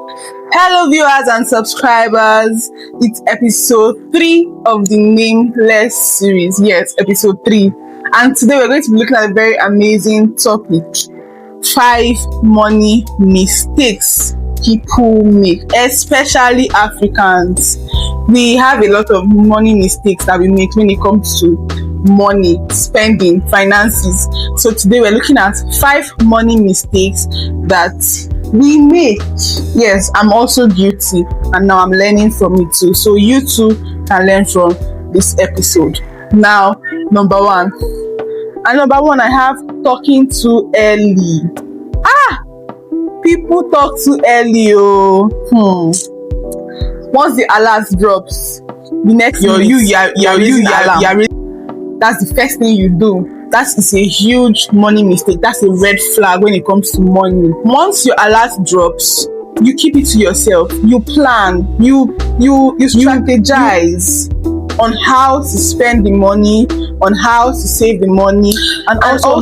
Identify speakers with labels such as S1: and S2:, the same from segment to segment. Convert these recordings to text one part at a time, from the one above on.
S1: Hello, viewers and subscribers. It's episode 3 of the Nameless series. Yes, episode 3. And today we're going to be looking at a very amazing topic: 5 money mistakes people make, especially Africans. We have a lot of money mistakes that we make when it comes to money, spending, finances. So today we're looking at 5 money mistakes that we make. Yes, I'm also guilty, and now I'm learning from it too. So you too can learn from this episode. Now, number one, I have talking too early. People talk too early. Once the alert drops, the next that's the first thing you do. That is a huge money mistake. That's a red flag when it comes to money. Once your alert drops, you keep it to yourself. You plan. You strategize on how to spend the money, on how to save the money, and also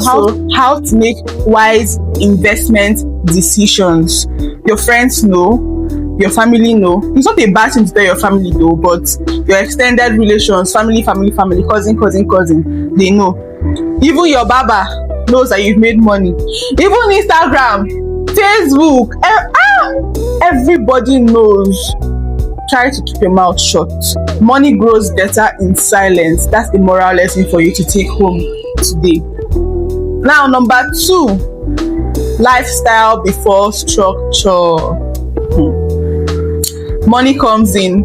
S1: how to make wise investment decisions. Your friends know. Your family know. It's not a bad thing to tell your family though, but your extended relations, family, cousin, they know. Even your baba knows that you've made money. Even Instagram, Facebook, everybody knows. Try to keep your mouth shut. Money grows better in silence. That's the moral lesson for you to take home today. Now, number 2, lifestyle before structure. Money comes in,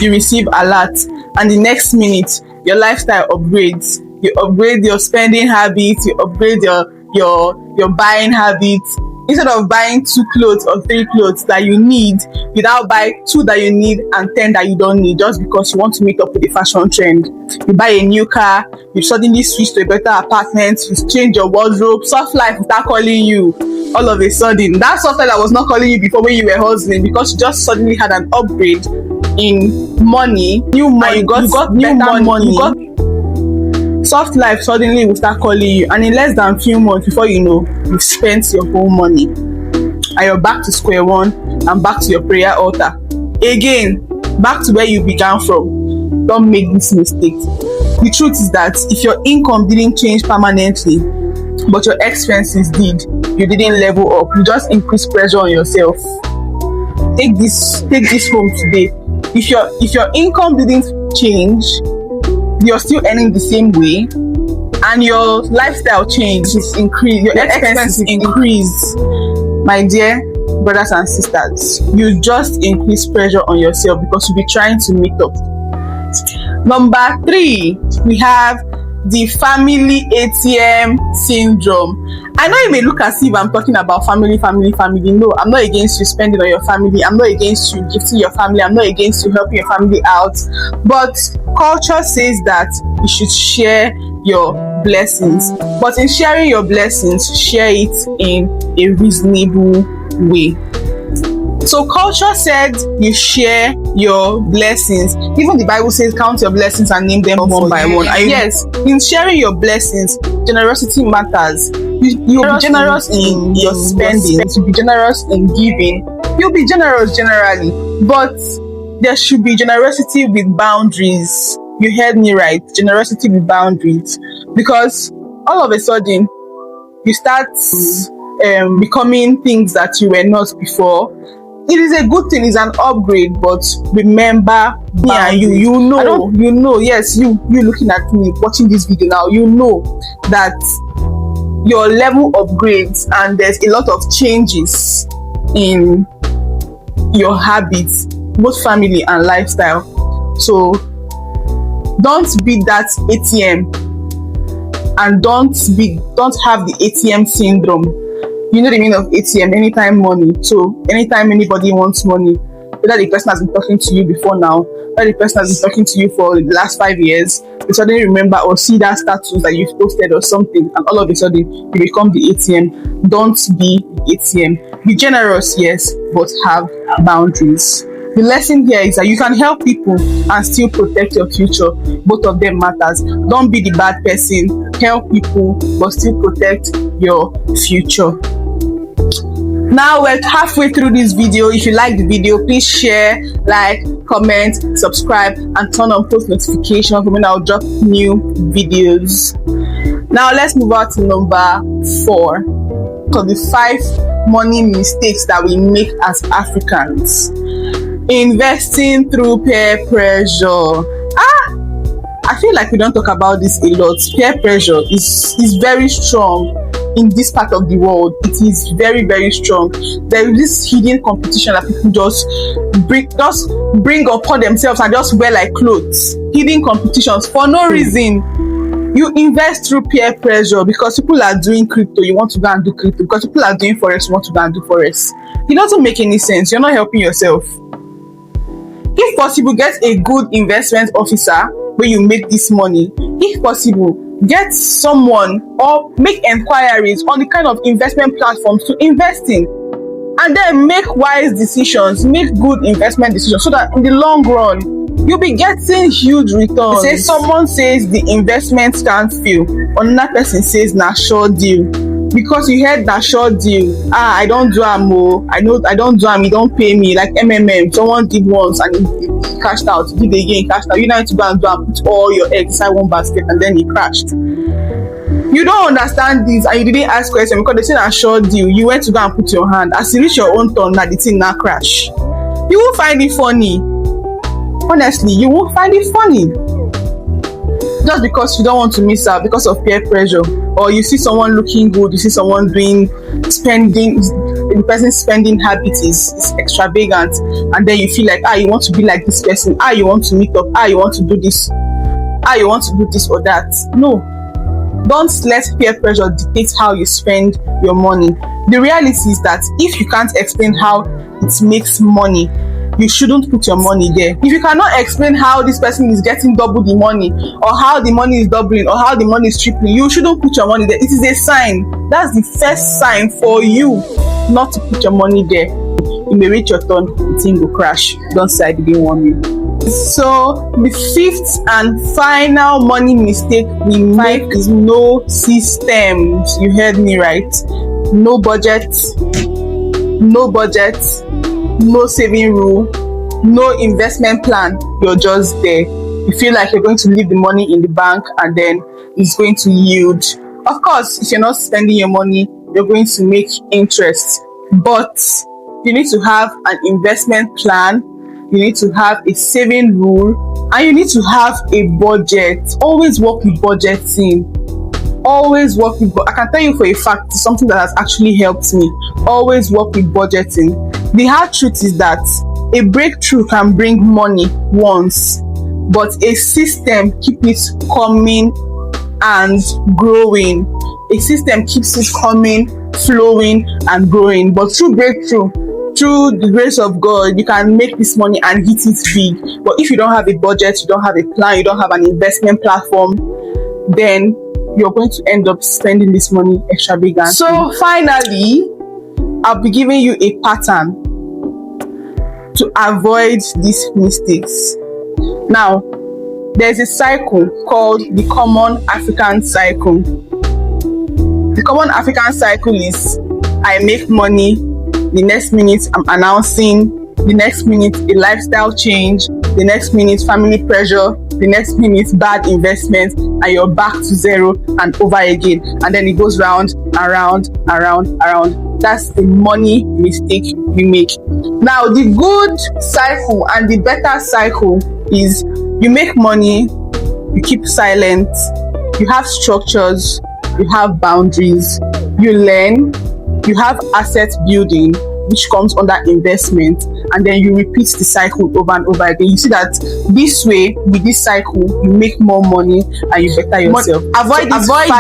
S1: you receive alert, and the next minute your lifestyle upgrades. You upgrade your spending habits, you upgrade your buying habits. Instead of buying 2 clothes or 3 clothes that you need, you now buy 2 that you need and 10 that you don't need, just because you want to meet up with the fashion trend. You buy a new car, you suddenly switch to a better apartment, you change your wardrobe, soft life will start calling you all of a sudden. That soft life that was not calling you before when you were hustling, because you just suddenly had an upgrade in money, new money, you got new money. Soft life suddenly will start calling you, and in less than few months, before you know, you've spent your whole money and you're back to square one and back to your prayer altar again, back to where you began from. Don't make this mistake. The truth is that if your income didn't change permanently but your expenses did, you didn't level up. You just increased pressure on yourself. Take this home today. If your income didn't change, you're still earning the same way, and your lifestyle changes, increase, your expenses increase, my dear brothers and sisters, you just increase pressure on yourself because you'll be trying to meet up. Number 3, we have the family ATM syndrome. I know it may look as if I'm talking about family. No, I'm not against you spending on your family. I'm not against you gifting your family. I'm not against you helping your family out. But culture says that you should share your blessings. But in sharing your blessings, share it in a reasonable way. So culture said you share your blessings. Even the Bible says count your blessings and name them one by one. Yes, in sharing your blessings, generosity matters. You'll be generous in your spending. You'll be generous in giving. You'll be generous generally. But there should be generosity with boundaries. You heard me right. Generosity with boundaries. Because all of a sudden, you start becoming things that you were not before. It is a good thing, it's an upgrade, but remember, me and you know, yes, you looking at me, watching this video now, you know that your level upgrades and there's a lot of changes in your habits, both family and lifestyle. So don't be that ATM, and don't have the ATM syndrome. You know the meaning of ATM, anytime money. So anytime anybody wants money, whether the person has been talking to you before now, whether the person has been talking to you for the last 5 years, you suddenly remember or see that status that you've posted or something, and all of a sudden you become the ATM. Don't be the ATM. Be generous, yes, but have boundaries. The lesson here is that you can help people and still protect your future. Both of them matters. Don't be the bad person. Help people but still protect your future. Now we're halfway through this video. If you like the video, please share, like, comment, subscribe, and turn on post notifications for when I'll drop new videos. Now let's move on to number 4. So the 5 money mistakes that we make as Africans. Investing through peer pressure. I feel like we don't talk about this a lot. Peer pressure is very strong in this part of the world. It is very, very strong. There is this hidden competition that people just bring upon themselves and just wear like clothes. Hidden competitions for no reason. You invest through peer pressure because people are doing crypto, you want to go and do crypto. Because people are doing forex, you want to go and do forex. It doesn't make any sense. You're not helping yourself. If possible, get a good investment officer where you make this money. If possible, get someone or make enquiries on the kind of investment platforms to invest in, and then make wise decisions, make good investment decisions, so that in the long run you'll be getting huge returns. Say someone says the investment can't fail, another person says na sure deal. Because you heard na sure deal, I don't do am I know I don't do am, e don't pay me. Like MMM, someone did once and he cashed out, did again, cashed out. You need to go and do and put all your eggs inside one basket and then he crashed. You don't understand this and you didn't ask questions because they say na sure deal. You went to go and put your hand. As you reach your own turn, na the thing na crash. You won't find it funny. Honestly, you won't find it funny. Just because you don't want to miss out because of peer pressure, or you see someone looking good, you see someone spending, the person's spending habit is extravagant, and then you feel like you want to be like this person, you want to meet up, you want to do this, you want to do this or that. No, don't let peer pressure dictate how you spend your money. The reality is that if you can't explain how it makes money, you shouldn't put your money there. If you cannot explain how this person is getting double the money, or how the money is doubling, or how the money is tripling, you shouldn't put your money there. It is a sign. That's the first sign for you not to put your money there. You may reach your turn, the thing will crash. Don't say I didn't warn you. So the 5th and final money mistake we make is no systems. You heard me right. No budget, no saving rule, no investment plan. You're just there. You feel like you're going to leave the money in the bank and then it's going to yield. Of course, if you're not spending your money, you're going to make interest. But you need to have an investment plan, you need to have a saving rule, and you need to have a budget. Always work with budgeting. Always work with I can tell you for a fact, it's something that has actually helped me. Always work with budgeting. The hard truth is that a breakthrough can bring money once, but a system keeps it coming and growing. A system keeps it coming, flowing, and growing. But through breakthrough, through the grace of God, you can make this money and hit it big. But if you don't have a budget, you don't have a plan, you don't have an investment platform, then you're going to end up spending this money extravagantly. So finally, I'll be giving you a pattern to avoid these mistakes. Now, there's a cycle called the Common African Cycle. The Common African Cycle is I make money, the next minute I'm announcing, the next minute a lifestyle change, the next minute family pressure, the next minute bad investment, and you're back to zero and over again. And then it goes round and round and round and round. That's the money mistake we make. Now, the good cycle and the better cycle is you make money, you keep silent, you have structures, you have boundaries, you learn, you have asset building, which comes under investment, and then you repeat the cycle over and over again. You see that this way, with this cycle, you make more money and you better yourself. Avoid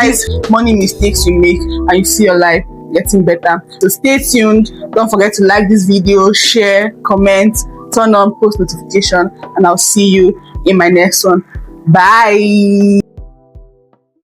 S1: these money mistakes you make and you see your life getting better. So stay tuned. Don't forget to like this video, share, comment, turn on post notification, and I'll see you in my next one. Bye.